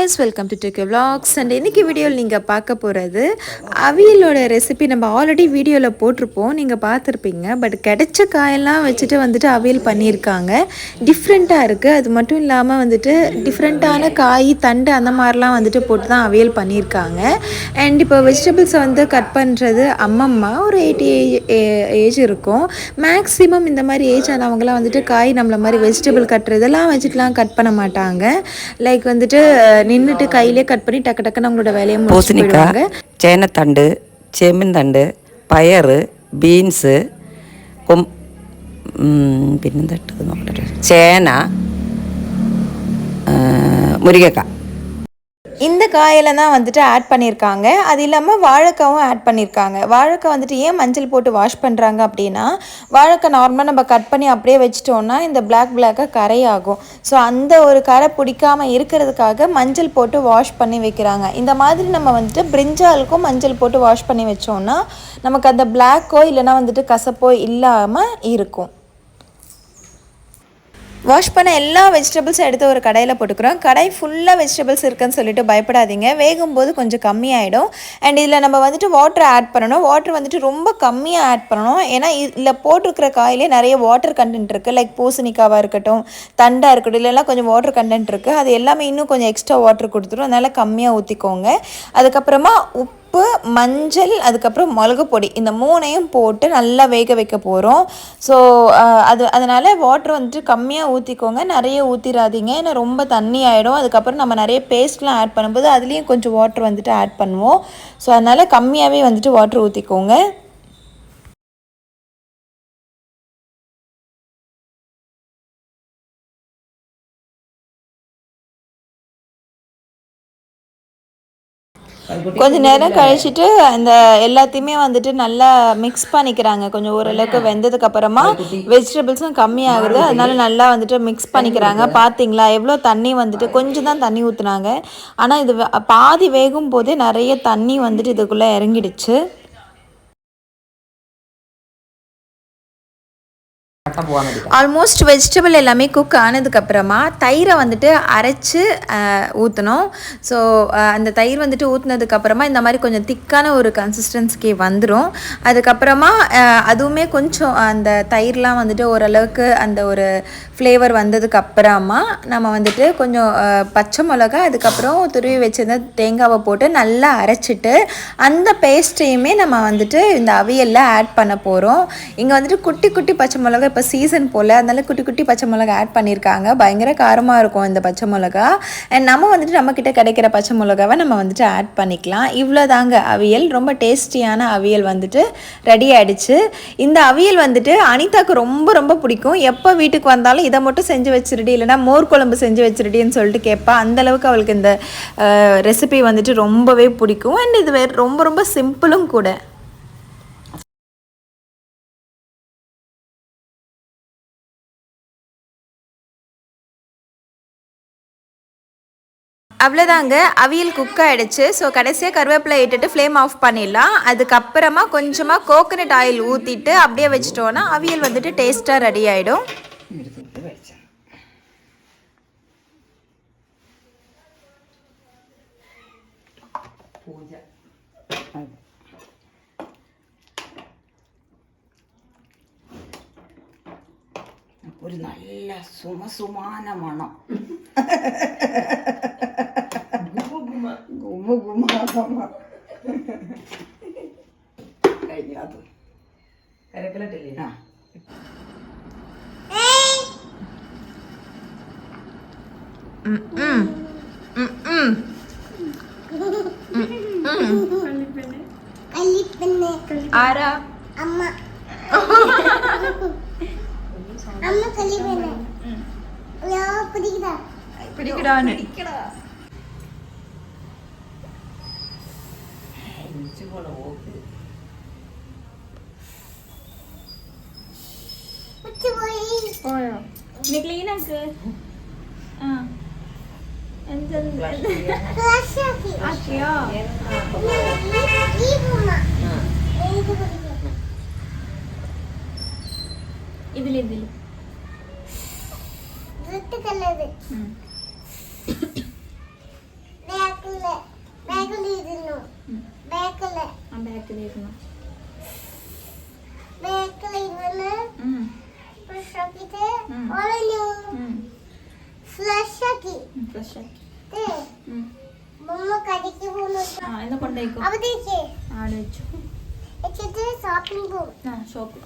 Viewers, welcome to tech vlogs. And இன்றைக்கி வீடியோவில் நீங்கள் பார்க்க போகிறது அவியலோட ரெசிபி. நம்ம ஆல்ரெடி வீடியோவில் போட்டிருப்போம், நீங்கள் பார்த்துருப்பீங்க. பட் கிடைச்ச காயெல்லாம் வச்சுட்டு வந்துட்டு அவியல் பண்ணியிருக்காங்க. டிஃப்ரெண்ட்டாக இருக்குது. அது மட்டும் இல்லாமல் வந்துட்டு டிஃப்ரெண்ட்டான காய் தண்டு அந்த மாதிரிலாம் வந்துட்டு போட்டு தான் அவியல் பண்ணியிருக்காங்க. அண்ட் இப்போ வெஜிடபிள்ஸை வந்து கட் பண்ணுறது அம்மம்மா ஒரு 80 ஏஜ் இருக்கும். மேக்ஸிமம் இந்த மாதிரி ஏஜ் ஆனவங்களாம் வந்துட்டு காய் நம்மள மாதிரி வெஜிடபிள் கட்டுறதெல்லாம் வச்சுட்டுலாம் கட் பண்ண மாட்டாங்க. லைக் வந்துட்டு நின்றுட்டு கையிலே கட் பண்ணி டக்கு டக்குன்னு அவங்களோட வேலையை முடிச்சுடுவாங்க. சேனத்தண்டு, ചെമ്മീൻതണ്ട്, പയറ്, ബീൻസ്, പിന്നെന്താ ഇട്ടത് നോക്കട്ടെ, ചേന, മുരിങ്ങക്കായ. இந்த காயில் தான் வந்துட்டு ஆட் பண்ணியிருக்காங்க. அது இல்லாமல் வாழைக்காவும் ஆட் பண்ணியிருக்காங்க. வாழைக்காய் வந்துட்டு ஏன் மஞ்சள் போட்டு வாஷ் பண்ணுறாங்க அப்படின்னா, வாழைக்காய் நார்மலாக நம்ம கட் பண்ணி அப்படியே வச்சிட்டோன்னா இந்த பிளாக்காக கரையாகும். ஸோ அந்த ஒரு கரை பிடிக்காமல் இருக்கிறதுக்காக மஞ்சள் போட்டு வாஷ் பண்ணி வைக்கிறாங்க. இந்த மாதிரி நம்ம வந்துட்டு பிரிஞ்சாலுக்கும் மஞ்சள் போட்டு வாஷ் பண்ணி வச்சோன்னா நமக்கு அந்த பிளாக்கோ இல்லைனா வந்துட்டு கசப்போ இல்லாமல் இருக்கும். வாஷ் பண்ண எல்லா வெஜிடபிள்ஸும் எடுத்து ஒரு கடையில் போட்டுக்கிறோம். கடை ஃபுல்லாக வெஜிடபிள்ஸ் இருக்குன்னு சொல்லிட்டு பயப்படாதீங்க. வேகும்போது கொஞ்சம் கம்மியாயிடும். அண்ட் இதில் நம்ம வந்துட்டு வாட்டர் ஆட் பண்ணணும். வாட்டர் வந்துட்டு ரொம்ப கம்மியாக ஆட் பண்ணணும். ஏன்னா இதில் போட்டிருக்கிற காயிலே நிறைய வாட்டர் கண்டென்ட் இருக்குது. லைக் பூசணிக்காவாக இருக்கட்டும், தண்டாக இருக்கட்டும், இல்லைலாம் கொஞ்சம் வாட்டர் கண்டென்ட் இருக்குது. அது எல்லாமே இன்னும் கொஞ்சம் எக்ஸ்ட்ரா வாட்டர் கொடுத்துரும். அதனால் கம்மியாக ஊற்றிக்கோங்க. அதுக்கப்புறமா உப்பு, மஞ்சள், அதுக்கப்புறம் மிளகு பொடி, இந்த மூணையும் போட்டு நல்லா வேக வைக்க போகிறோம். ஸோ அதனால் வாட்டர் வந்துட்டு கம்மியாக ஊற்றிக்கோங்க, நிறைய ஊற்றிடாதீங்க. ஏன்னா ரொம்ப தண்ணி ஆகிடும். அதுக்கப்புறம் நம்ம நிறைய பேஸ்ட்லாம் ஆட் பண்ணும்போது அதுலேயும் கொஞ்சம் வாட்டர் வந்துட்டு ஆட் பண்ணுவோம். ஸோ அதனால் கம்மியாகவே வந்துட்டு வாட்டர் ஊற்றிக்கோங்க. கொஞ்சம் நேரம் கழிச்சிட்டு அந்த எல்லாத்தையுமே வந்துட்டு நல்லா மிக்ஸ் பண்ணிக்கிறாங்க. கொஞ்சம் ஓரளவுக்கு வெந்ததுக்கப்புறமா வெஜிடபிள்ஸும் கம்மியாகுது. அதனால நல்லா வந்துட்டு மிக்ஸ் பண்ணிக்கிறாங்க. பார்த்தீங்களா எவ்வளோ தண்ணி வந்துட்டு கொஞ்சம் தான் தண்ணி ஊற்றுனாங்க. ஆனால் இது பாதி வேகும் போதே நிறைய தண்ணி வந்துட்டு இதுக்குள்ளே இறங்கிடுச்சு. ஆல்மோஸ்ட் வெஜிடபிள் எல்லாமே குக் ஆனதுக்கப்புறமா தயிரை வந்துட்டு அரைச்சி ஊற்றணும். ஸோ அந்த தயிர் வந்துட்டு ஊற்றினதுக்கப்புறமா இந்த மாதிரி கொஞ்சம் திக்கான ஒரு கன்சிஸ்டன்சிக்கு வந்துடும். அதுக்கப்புறமா அதுவுமே கொஞ்சம் அந்த தயிர்லாம் வந்துட்டு ஓரளவுக்கு அந்த ஒரு ஃப்ளேவர் வந்ததுக்கப்புறமா நம்ம வந்துட்டு கொஞ்சம் பச்சை மிளகா, அதுக்கப்புறம் துருவி வச்சிருந்த தேங்காவை போட்டு நல்லா அரைச்சிட்டு அந்த பேஸ்ட்டையுமே நம்ம வந்துட்டு இந்த அவியலில் ஆட் பண்ண போகிறோம். இங்கே வந்துட்டு குட்டி குட்டி பச்சை மிளகா இப்போ சீசன் போல், அதனால குட்டி குட்டி பச்சை மிளகா ஆட் பண்ணியிருக்காங்க. பயங்கர காரமாக இருக்கும் இந்த பச்சை மிளகா. அண்ட் நம்ம வந்துட்டு நம்மக்கிட்ட கிடைக்கிற பச்சை மிளகாவை நம்ம வந்துட்டு ஆட் பண்ணிக்கலாம். இவ்வளோதாங்க அவியல். ரொம்ப டேஸ்டியான அவியல் வந்துட்டு ரெடி ஆகிடுச்சு. இந்த அவியல் வந்துட்டு அனிதாவுக்கு ரொம்ப ரொம்ப பிடிக்கும். எப்போ வீட்டுக்கு வந்தாலும் இதை மட்டும் செஞ்சு வச்சிருடி, இல்லைனா மோர் குழம்பு செஞ்சு வச்சிருடின்னு சொல்லிட்டு கேட்பா. அந்தளவுக்கு அவளுக்கு இந்த ரெசிபி வந்துட்டு ரொம்பவே பிடிக்கும். அண்ட் இது ரொம்ப ரொம்ப சிம்பிளும் கூட. அவ்வளோதாங்க, அவியல் குக் ஆகிடுச்சு. ஸோ கடைசியாக கருவேப்பிலை இட்டுட்டு ஃப்ளேம் ஆஃப் பண்ணிடலாம். அதுக்கப்புறமா கொஞ்சமாக கோகனட் ஆயில் ஊற்றிட்டு அப்படியே வச்சிட்டோன்னா அவியல் வந்துட்டு டேஸ்ட்டாக ரெடி ஆகிடும். ഒരു നല്ല സുമസുമാന മണം. കഴിഞ്ഞത് കരക്കലട്ടില്ലേ? ആ ആരാ? അമ്മ. അമ്മ കലിപ്പന്നെ. പിടിക്കടാണ്. പോയോ? നീ ക്ലീൻ ആക്ക്. ആ ആക്കിയോ? ഇതിൽ ബാക്കിലിരുന്നു ഫ്രഷ് ആക്കി ഫ്രഷ് ആക്കി മമ്മ കടയ്ക്ക് പോകുന്നു എന്നാ കൊണ്ടേക്കോ അവിടേക്ക് ആടെ വെച്ചു വെച്ചിട്ട് ഷോപ്പിംഗ് പോകും ഷോപ്പിൽ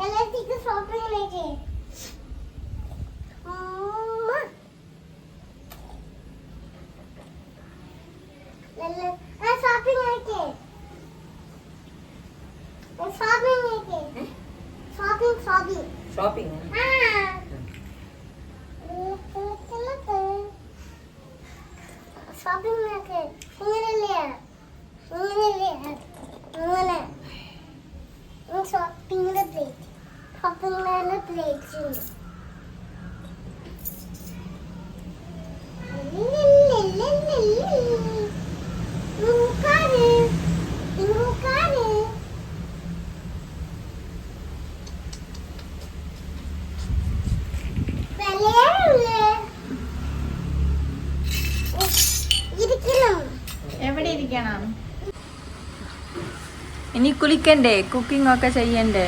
എല്ലാത്തേക്ക് ഷോപ്പിംഗിലേക്ക് ഷോപ്പിംഗ് ഷോപ്പിംഗിന്റെ പ്ലേറ്റ് ഷോപ്പിംഗിന്റെ പ്ലേറ്റ് ഉണ്ട് എവിടെ ഇരിക്കണം ഇനി കുളിക്കണ്ടേ കുക്കിംഗ് ഒക്കെ ചെയ്യണ്ടേ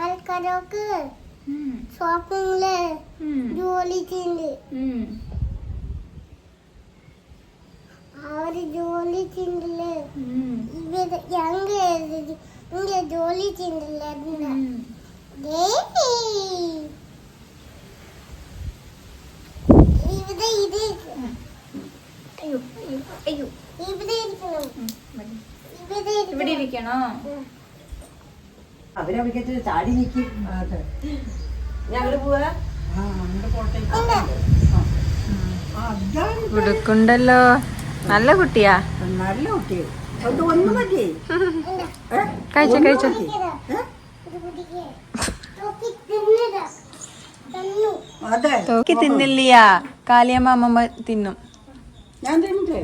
ആൾക്കാരൊക്കെ ഷോപ്പിംഗില് ജോലി ചെയ്യുന്നുണ്ട് അവര് ജോലി ചെയ്യുന്നില്ലേ ഇവര് ഇങ്ങനെ ജോലി ചെയ്യുന്നില്ല ഇവിടെ ഇത് അയ്യോ അയ്യോ അയ്യോ ഇവിടെ ഇരിക്കണം ഇവിടെ ഇരിക്കണോ അവരവിടേക്ക് ചാടി നിൽക്കി ഞങ്ങൾ പോവാ കൊടുക്കുണ്ടല്ലോ നല്ല കുട്ടിയാ നല്ല കുട്ടി അത് ഒന്ന് മതി കഴിച്ചോ കഴിച്ചോ അതെ തോക്കി തിന്നില്ലയാ കാളിയമ്മ അമ്മമ്മ തിന്നും ഞാൻ തിന്നിട്ട്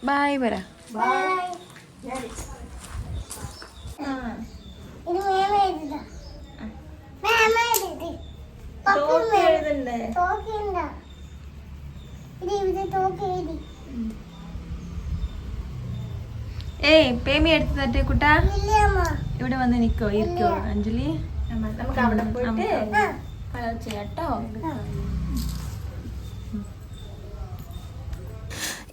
ബായ് പറ ഇത് മേമ എഴുതാ മേമ എഴുതി എഴുതണ്ടേ തോക്കിണ്ട ഇത് ഇവിടെ തോക്ക് എഴുതി ഏയ് പേമി എടുത്ത് തട്ടേ കുട്ടാ ഇല്ലമ്മ ഇവിടെ വന്ന് നിക്കോ ഇരിക്കോ അഞ്ജലി നമുക്ക് അവിടെ പോയിട്ട് കളർ ചെയ്യാട്ടോ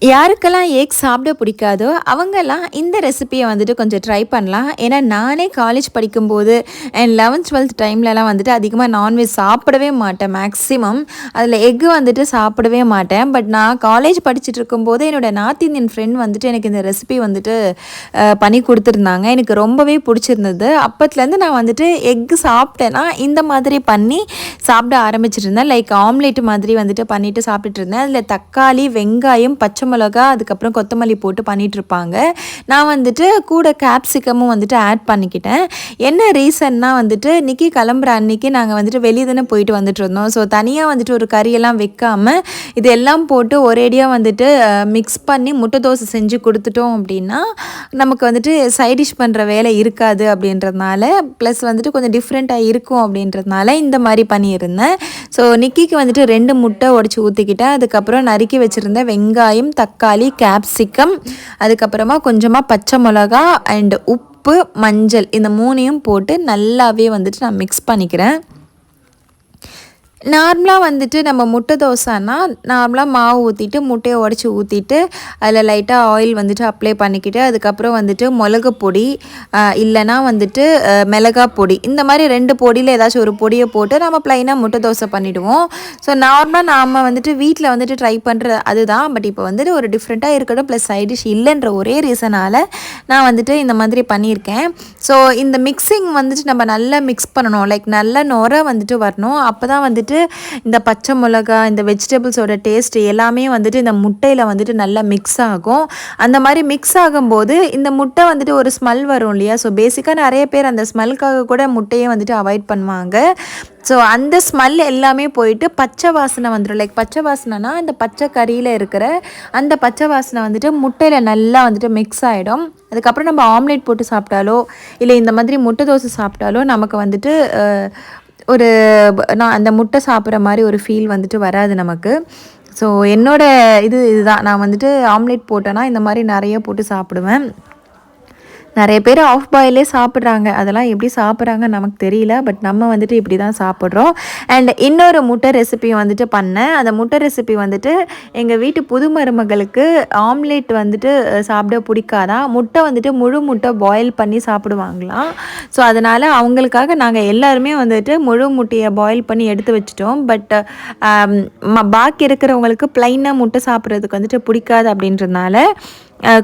யாருக்கெல்லாம் எக் சாப்பிட பிடிக்காதோ அவங்கெல்லாம் இந்த ரெசிபியை வந்துட்டு கொஞ்சம் ட்ரை பண்ணலாம். ஏன்னா நானே காலேஜ் படிக்கும்போது அண்ட் 11th 12th டைம்லலாம் வந்துட்டு அதிகமாக நான்வெஜ் சாப்பிடவே மாட்டேன். மேக்ஸிமம் அதில் எக்கு வந்துட்டு சாப்பிடவே மாட்டேன். பட் நான் காலேஜ் படிச்சுட்டு இருக்கும்போது என்னோடய நார்த் இந்தியன் ஃப்ரெண்ட் வந்துட்டு எனக்கு இந்த ரெசிபி வந்துட்டு பண்ணி கொடுத்துருந்தாங்க. எனக்கு ரொம்பவே பிடிச்சிருந்தது. அப்பத்துலேருந்து நான் வந்துட்டு எக்கு சாப்பிட்டேன்னா இந்த மாதிரி பண்ணி சாப்பிட ஆரம்பிச்சிட்டு இருந்தேன். லைக் ஆம்லேட் மாதிரி வந்துட்டு பண்ணிவிட்டு சாப்பிட்டுட்டு இருந்தேன். அதில் தக்காளி, வெங்காயம், பச்சை மிளகா, அதுக்கப்புறம் கொத்தமல்லி போட்டு பண்ணிகிட்ருப்பாங்க. நான் வந்துட்டு கூட கேப்சிகமும் வந்துட்டு ஆட் பண்ணிக்கிட்டேன். என்ன ரீசன்னா வந்துட்டு நிக்கி கிளம்புற அன்றைக்கி நாங்கள் வந்துட்டு வெளியே தானே போயிட்டு வந்துட்டு இருந்தோம். ஸோ தனியாக வந்துட்டு ஒரு கறியெல்லாம் வைக்காமல் இதெல்லாம் போட்டு ஒரேடியாக வந்துட்டு மிக்ஸ் பண்ணி முட்டை தோசை செஞ்சு கொடுத்துட்டோம் அப்படின்னா நமக்கு வந்துட்டு சைட் டிஷ் பண்ணுற வேலை இருக்காது அப்படின்றதுனால, ப்ளஸ் வந்துட்டு கொஞ்சம் டிஃப்ரெண்ட்டாக இருக்கும் அப்படின்றதுனால இந்த மாதிரி பண்ணியிருந்தேன். ஸோ நிக்கிக்கு வந்துட்டு 2 முட்டை உடச்சி ஊற்றிக்கிட்டேன். அதுக்கப்புறம் நறுக்கி வச்சுருந்த வெங்காயம், தக்காளி, கேப்சிகம், அதுக்கப்புறமா கொஞ்சமாக பச்சை மிளகா அண்ட் உப்பு, மஞ்சள் இந்த 3ஐயும் போட்டு நல்லாவே வந்துட்டு நான் மிக்ஸ் பண்ணிக்கிறேன். நார்மலாக வந்துட்டு நம்ம முட்டை தோசைன்னா நார்மலாக மாவு ஊற்றிட்டு முட்டையை உடச்சி ஊற்றிட்டு அதில் லைட்டாக ஆயில் வந்துட்டு அப்ளை பண்ணிக்கிட்டு அதுக்கப்புறம் வந்துட்டு மிளகு பொடி இல்லைனா வந்துட்டு மிளகா பொடி இந்த மாதிரி 2 பொடியில் ஏதாச்சும் ஒரு பொடியை போட்டு நம்ம ப்ளைனாக முட்டை தோசை பண்ணிவிடுவோம். ஸோ நார்மலாக நாம் வந்துட்டு வீட்டில் வந்துட்டு ட்ரை பண்ணுற அதுதான். பட் இப்போ வந்துட்டு ஒரு டிஃப்ரெண்ட்டாக இருக்கட்டும் ப்ளஸ் சைட் டிஷ் இல்லைன்ற ஒரே ரீசனால் நான் வந்துட்டு இந்த மாதிரி பண்ணியிருக்கேன். ஸோ இந்த மிக்சிங் வந்துட்டு நம்ம நல்லா மிக்ஸ் பண்ணணும். லைக் நல்லா நுர வந்துட்டு வரணும். அப்போ தான் வந்துட்டு இந்த பச்சை மிளகா இந்த வெஜிடபிள்ஸோட டேஸ்ட் எல்லாமே வந்துட்டு இந்த முட்டையில் வந்துட்டு நல்லா மிக்ஸ் ஆகும். அந்த மாதிரி மிக்ஸ் ஆகும்போது இந்த முட்டை வந்துட்டு ஒரு ஸ்மெல் வரும் இல்லையா. ஸோ பேசிக்காக நிறைய பேர் அந்த ஸ்மெல்க்காக கூட முட்டையை வந்துட்டு அவாய்ட் பண்ணுவாங்க. ஸோ அந்த ஸ்மெல் எல்லாமே போயிட்டு பச்சை வாசனை வந்துடும். லைக் பச்சை வாசனைனா இந்த பச்சை கறியில் இருக்கிற அந்த பச்சை வாசனை வந்துட்டு முட்டையில் நல்லா வந்துட்டு மிக்ஸ் ஆகிடும். அதுக்கப்புறம் நம்ம ஆம்லேட் போட்டு சாப்பிட்டாலோ இல்லை இந்த மாதிரி முட்டை தோசை சாப்பிட்டாலோ நமக்கு வந்துட்டு ஒரு நான் அந்த முட்டை சாப்பிட்ற மாதிரி ஒரு ஃபீல் வந்துட்டு வராது நமக்கு. ஸோ இதுதான் நான் வந்துட்டு ஆம்லேட் போட்டேன்னா இந்த மாதிரி நிறைய போட்டு சாப்பிடுவேன். நிறைய பேர் ஆஃப் பாயிலே சாப்பிட்றாங்க. அதெல்லாம் எப்படி சாப்பிட்றாங்க நமக்கு தெரியல. பட் நம்ம வந்துட்டு இப்படி தான் சாப்பிட்றோம். அண்ட் இன்னொரு முட்டை ரெசிபி வந்துட்டு பண்ணேன். அந்த முட்டை ரெசிபி வந்துட்டு எங்கள் வீட்டு புது மருமகளுக்கு ஆம்லேட் வந்துட்டு சாப்பிட பிடிக்காதான். முட்டை வந்துட்டு முழு முட்டை பாயில் பண்ணி சாப்பிடுவாங்களாம். ஸோ அதனால் அவங்களுக்காக நாங்கள் எல்லாருமே வந்துட்டு முழு முட்டையை பாயில் பண்ணி எடுத்து வச்சிட்டோம். பட் பாக்கி இருக்கிறவங்களுக்கு ப்ளைனாக முட்டை சாப்பிட்றதுக்கு வந்துட்டு பிடிக்காது அப்படின்றதுனால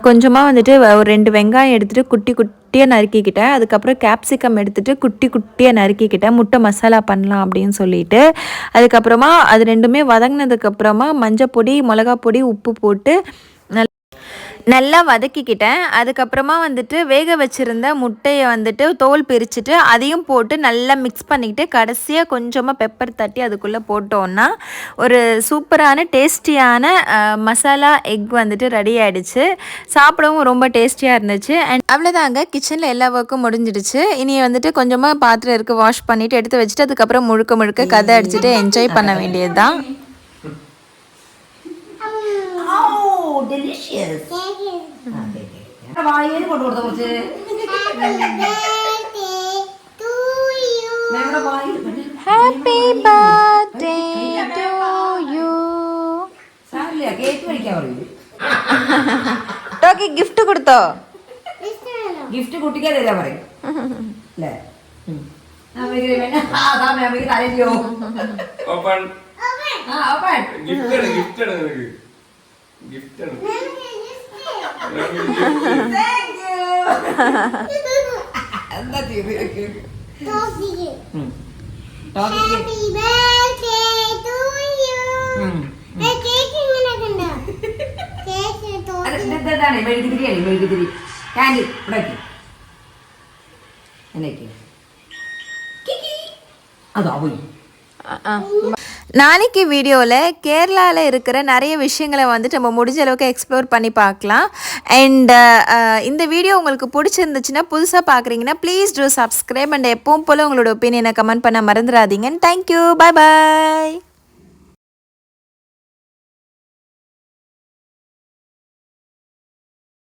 கொஞ்சமாக வந்துட்டு ஒரு 2 வெங்காயம் எடுத்துகிட்டு குட்டி குட்டியாக நறுக்கிக்கிட்டேன். அதுக்கப்புறம் கேப்சிகம் எடுத்துகிட்டு குட்டி குட்டியாக நறுக்கிக்கிட்டேன். முட்டை மசாலா பண்ணலாம் அப்படின்னு சொல்லிட்டு. அதுக்கப்புறமா அது 2மே வதங்கினதுக்கப்புறமா மஞ்சள் பொடி மிளகா பொடி உப்பு போட்டு நல்லா வதக்கிக்கிட்டேன். அதுக்கப்புறமா வந்துட்டு வேக வச்சுருந்த முட்டையை வந்துட்டு தோல் பிரிச்சுட்டு அதையும் போட்டு நல்லா மிக்ஸ் பண்ணிக்கிட்டு கடைசியாக கொஞ்சமாக பெப்பர் தட்டி அதுக்குள்ளே போட்டோன்னா ஒரு சூப்பரான டேஸ்டியான மசாலா எக் வந்துட்டு ரெடி ஆகிடுச்சு. சாப்பிடவும் ரொம்ப டேஸ்டியாக இருந்துச்சு. அண்ட் அவ்வளோதாங்க, கிச்சனில் எல்லா ஒர்க்கும் முடிஞ்சிடுச்சு. இனி வந்துட்டு கொஞ்சமாக பாத்திரம் இருக்குது, வாஷ் பண்ணிவிட்டு எடுத்து வச்சுட்டு அதுக்கப்புறம் முழுக்க கதை அடிச்சுட்டு என்ஜாய் பண்ண வேண்டியது தான். Oh, delicious. വായിൽ കൊണ്ട് കൊടുത്ത കുറച്ച് ഹാപ്പി ബർത്ത്ഡേ ടു യു. സാരില്ല, കേക്ക് കഴിക്കാൻ പറയൂ. ടോക്കി ഗിഫ്റ്റ് കൊടുത്തോ? ഗിഫ്റ്റ് കുട്ടിക്കാൻ തരാൻ പറയും അല്ലേ? തലയോ എന്താ ചെയ്ത് മെഴുകുതിരിയാണ്, മെഴുകുതിരി കാൻഡിൽ ഇവിടെ എന്നേക്ക് அதா போய் நாளைக்கு வீடியோவில் கேரளாவில் இருக்கிற நிறைய விஷயங்களை வந்துட்டு நம்ம முடிஞ்ச அளவுக்கு எக்ஸ்ப்ளோர் பண்ணி பார்க்கலாம். அண்ட் இந்த வீடியோ உங்களுக்கு பிடிச்சிருந்துச்சுன்னா புதுசாக பார்க்குறீங்கன்னா ப்ளீஸ் டூ சப்ஸ்கிரைப். அண்ட் எப்பவும் போல் உங்களோட ஒப்பீனியனை கமெண்ட் பண்ண மறந்துடாதீங்க. தேங்க்யூ, பாய் பாய்.